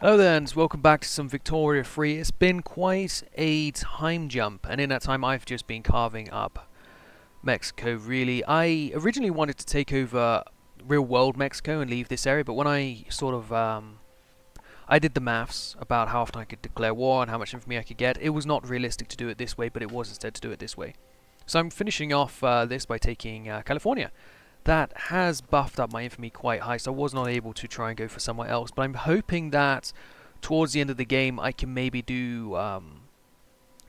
Hello there, and welcome back to some Victoria Free. It's been quite a time jump, and in that time I've just been carving up Mexico, really. I originally wanted to take over real world Mexico and leave this area, but when I I did the maths about how often I could declare war and how much infamy I could get, it was not realistic to do it this way, but it was instead to do it this way. So I'm finishing off this by taking California. That has buffed up my infamy quite high, so I was not able to try and go for somewhere else. But I'm hoping that towards the end of the game I can maybe do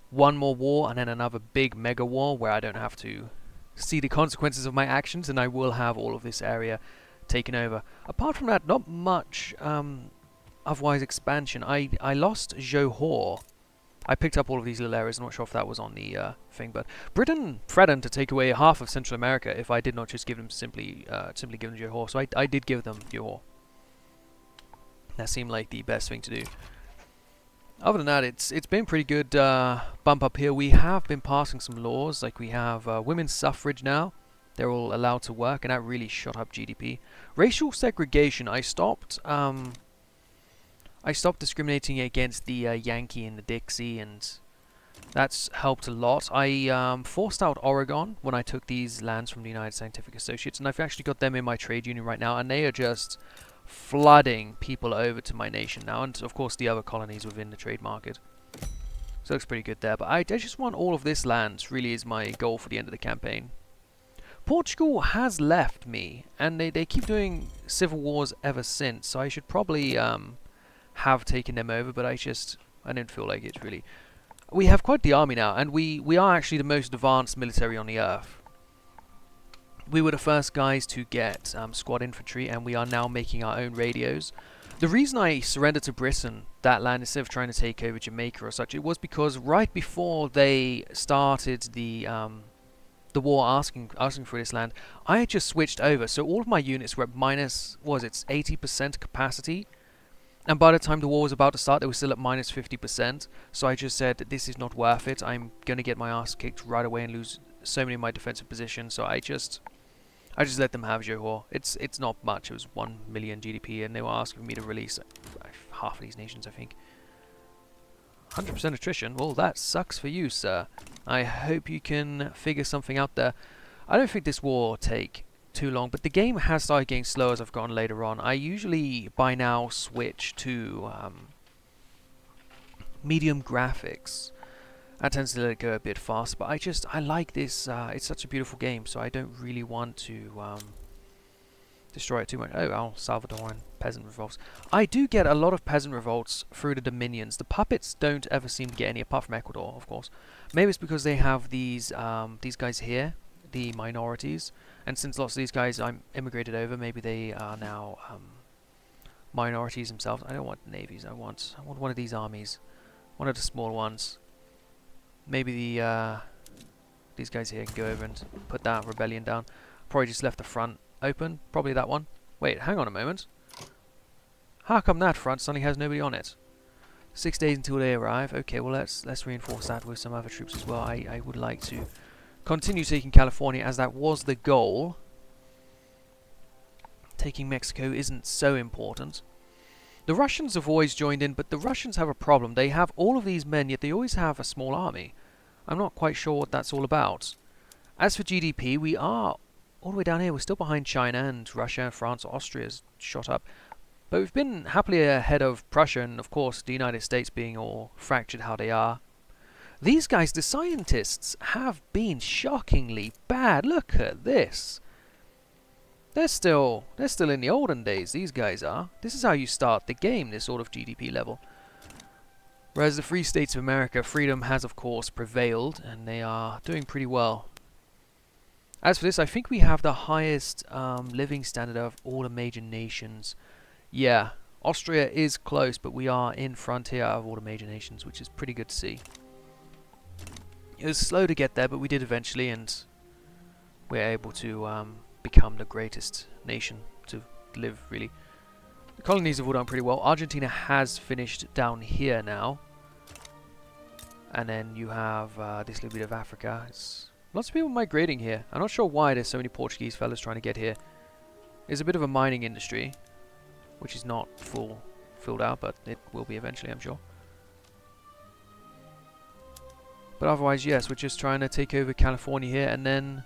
one more war and then another big mega war where I don't have to see the consequences of my actions, and I will have all of this area taken over. Apart from that, not much otherwise expansion. I lost Johor. I picked up all of these little areas. I'm not sure if that was on the thing, but Britain threatened to take away half of Central America if I did not just give them simply give them Johor. So I did give them Johor. That seemed like the best thing to do. Other than that, it's been pretty good bump up here. We have been passing some laws, like we have women's suffrage now. They're all allowed to work, and that really shot up GDP. Racial segregation. I stopped discriminating against the Yankee and the Dixie, and that's helped a lot. I forced out Oregon when I took these lands from the United Scientific Associates, and I've actually got them in my trade union right now, and they are just flooding people over to my nation now, and of course the other colonies within the trade market. So it looks pretty good there, but I just want all of this land, really is my goal for the end of the campaign. Portugal has left me, and they keep doing civil wars ever since, so I should probably have taken them over, but I didn't feel like it really. We have quite the army now, and we are actually the most advanced military on the earth. We were the first guys to get squad infantry, and we are now making our own radios. The reason I surrendered to Britain, that land, instead of trying to take over Jamaica or such, it was because right before they started the war asking for this land, I had just switched over, so all of my units were at minus, what was it, 80% capacity. And by the time the war was about to start, they were still at minus 50%. So I just said, this is not worth it. I'm going to get my ass kicked right away and lose so many of my defensive positions. So I just let them have Johor. It's not much. It was 1 million GDP, and they were asking me to release half of these nations, I think. 100% attrition. Well, that sucks for you, sir. I hope you can figure something out there. I don't think this war will take too long, but the game has started getting slow as I've gone later on. I usually by now switch to medium graphics. That tends to let it go a bit fast, but I like this. It's such a beautiful game, so I don't really want to destroy it too much. Oh, Al Salvadoran peasant revolts. I do get a lot of peasant revolts through the dominions. The puppets don't ever seem to get any, apart from Ecuador, of course. Maybe it's because they have these guys here, the minorities, and since lots of these guys I'm immigrated over, maybe they are now minorities themselves. I don't want navies. I want one of these armies, one of the small ones. Maybe these guys here can go over and put that rebellion down. Probably just left the front open. Probably that one. Wait, hang on a moment. How come that front suddenly has nobody on it? 6 days until they arrive. Okay, well let's reinforce that with some other troops as well. I would like to continue taking California, as that was the goal. Taking Mexico isn't so important. The Russians have always joined in, but the Russians have a problem. They have all of these men, yet they always have a small army. I'm not quite sure what that's all about. As for GDP, we are all the way down here. We're still behind China and Russia, France, Austria's shot up. But we've been happily ahead of Prussia and, of course, the United States being all fractured how they are. These guys, the scientists, have been shockingly bad. Look at this. They're still in the olden days, these guys are. This is how you start the game, this sort of GDP level. Whereas the Free States of America, freedom has of course prevailed, and they are doing pretty well. As for this, I think we have the highest living standard of all the major nations. Yeah, Austria is close, but we are in front here of all the major nations, which is pretty good to see. It was slow to get there, but we did eventually, and we're able to become the greatest nation to live, really. The colonies have all done pretty well. Argentina has finished down here now. And then you have this little bit of Africa. It's lots of people migrating here. I'm not sure why there's so many Portuguese fellas trying to get here. There's a bit of a mining industry, which is not full filled out, but it will be eventually, I'm sure. But otherwise, yes, we're just trying to take over California here, and then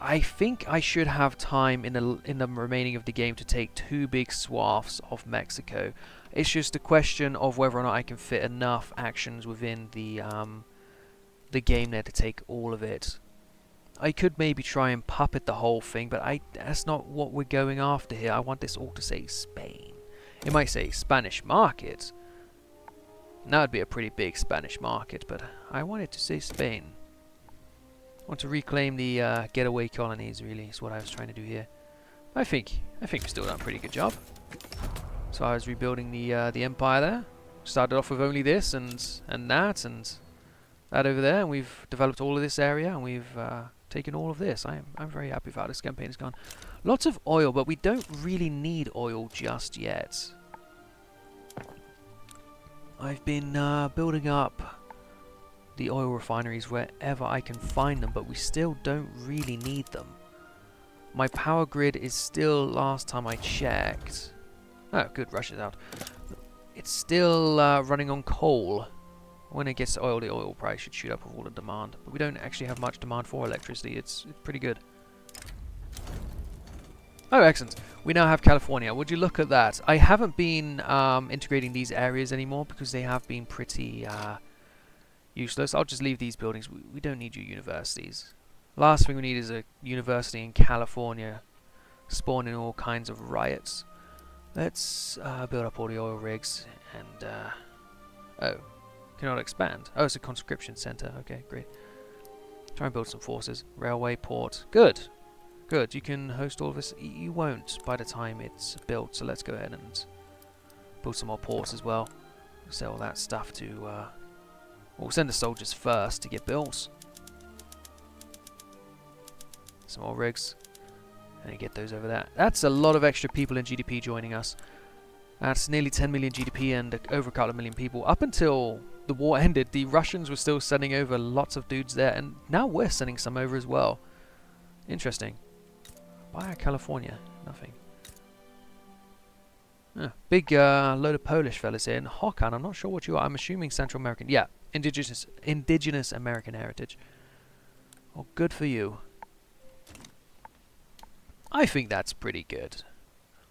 I think I should have time in the remaining of the game to take 2 big swaths of Mexico. It's just a question of whether or not I can fit enough actions within the game there to take all of it. I could maybe try and puppet the whole thing, but that's not what we're going after here. I want this all to say Spain. It might say Spanish market. And that would be a pretty big Spanish market, but I want it to say Spain. I want to reclaim the getaway colonies, really, is what I was trying to do here. I think we've still done a pretty good job. So I was rebuilding the empire there. Started off with only this and that over there, and we've developed all of this area, and we've taken all of this. I'm very happy with how this campaign has gone. Lots of oil, but we don't really need oil just yet. I've been building up the oil refineries wherever I can find them, but we still don't really need them. My power grid is still, last time I checked... Oh, good, Russia's out. It's still running on coal. When it gets to oil, the oil price should shoot up with all the demand. But we don't actually have much demand for electricity. It's pretty good. Oh, excellent. We now have California. Would you look at that? I haven't been integrating these areas anymore because they have been pretty useless. I'll just leave these buildings. We don't need your universities. Last thing we need is a university in California spawning all kinds of riots. Let's build up all the oil rigs and... oh. Cannot expand. Oh, it's a conscription center. Okay, great. Try and build some forces. Railway, port. Good. Good. You can host all of this. You won't by the time it's built, so let's go ahead and build some more ports as well. Sell that stuff to... we'll send the soldiers first to get built. Some more rigs. And get those over there. That's a lot of extra people in GDP joining us. That's nearly 10 million GDP and over a couple of million people. Up until the war ended, the Russians were still sending over lots of dudes there, and now we're sending some over as well. Interesting. Baja California, nothing. Big load of Polish fellas here. And Hokan, I'm not sure what you are. I'm assuming Central American. Yeah, indigenous American heritage. Well, good for you. I think that's pretty good.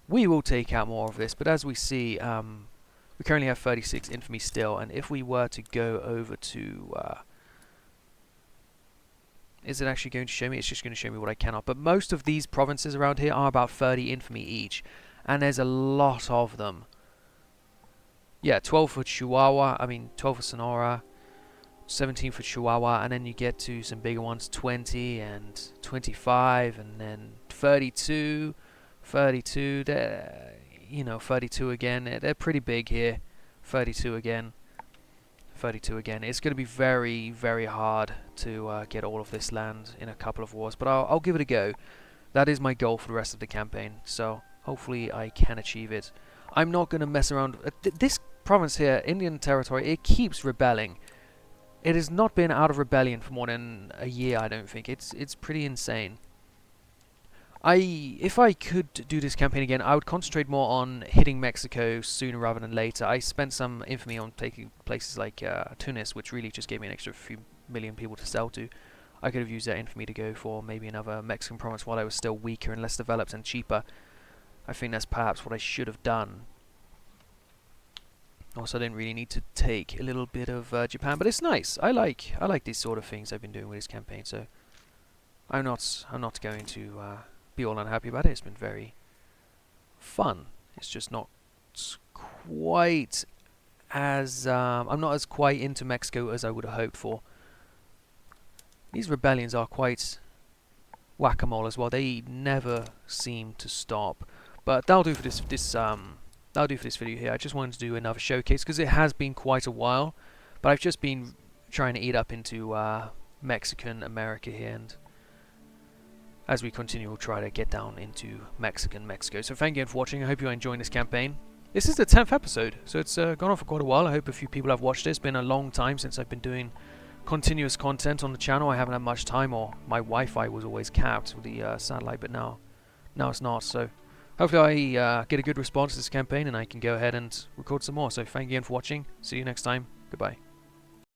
We will take out more of this, but as we see, we currently have 36 infamy still, and if we were to go over to... is it actually going to show me? It's just going to show me what I cannot. But most of these provinces around here are about 30 infamy each, and there's a lot of them. Yeah, 12 for Chihuahua, 12 for Sonora, 17 for Chihuahua, and then you get to some bigger ones, 20 and 25, and then 32... 32, you know, 32 again. They're pretty big here. 32 again. 32 again. It's going to be very, very hard to get all of this land in a couple of wars, but I'll give it a go. That is my goal for the rest of the campaign, so hopefully I can achieve it. I'm not going to mess around. This province here, Indian Territory, it keeps rebelling. It has not been out of rebellion for more than a year, I don't think. It's pretty insane. If I could do this campaign again, I would concentrate more on hitting Mexico sooner rather than later. I spent some infamy on taking places like Tunis, which really just gave me an extra few million people to sell to. I could have used that infamy to go for maybe another Mexican province while I was still weaker and less developed and cheaper. I think that's perhaps what I should have done. Also, I didn't really need to take a little bit of Japan, but it's nice. I like these sort of things I've been doing with this campaign, so I'm not going to be all unhappy about it. It's been very fun. It's just not quite as I'm not as quite into Mexico as I would have hoped for. These rebellions are quite whack-a-mole as well. They never seem to stop. But that'll do for this that'll do for this video here. I just wanted to do another showcase because it has been quite a while, but I've just been trying to eat up into Mexican America here, and as we continue, we'll try to get down into Mexico. So thank you again for watching. I hope you're enjoying this campaign. This is the 10th episode, so it's gone on for quite a while. I hope a few people have watched it. It's been a long time since I've been doing continuous content on the channel. I haven't had much time, or my Wi-Fi was always capped with the satellite, but now it's not. So hopefully I get a good response to this campaign and I can go ahead and record some more. So thank you again for watching. See you next time. Goodbye.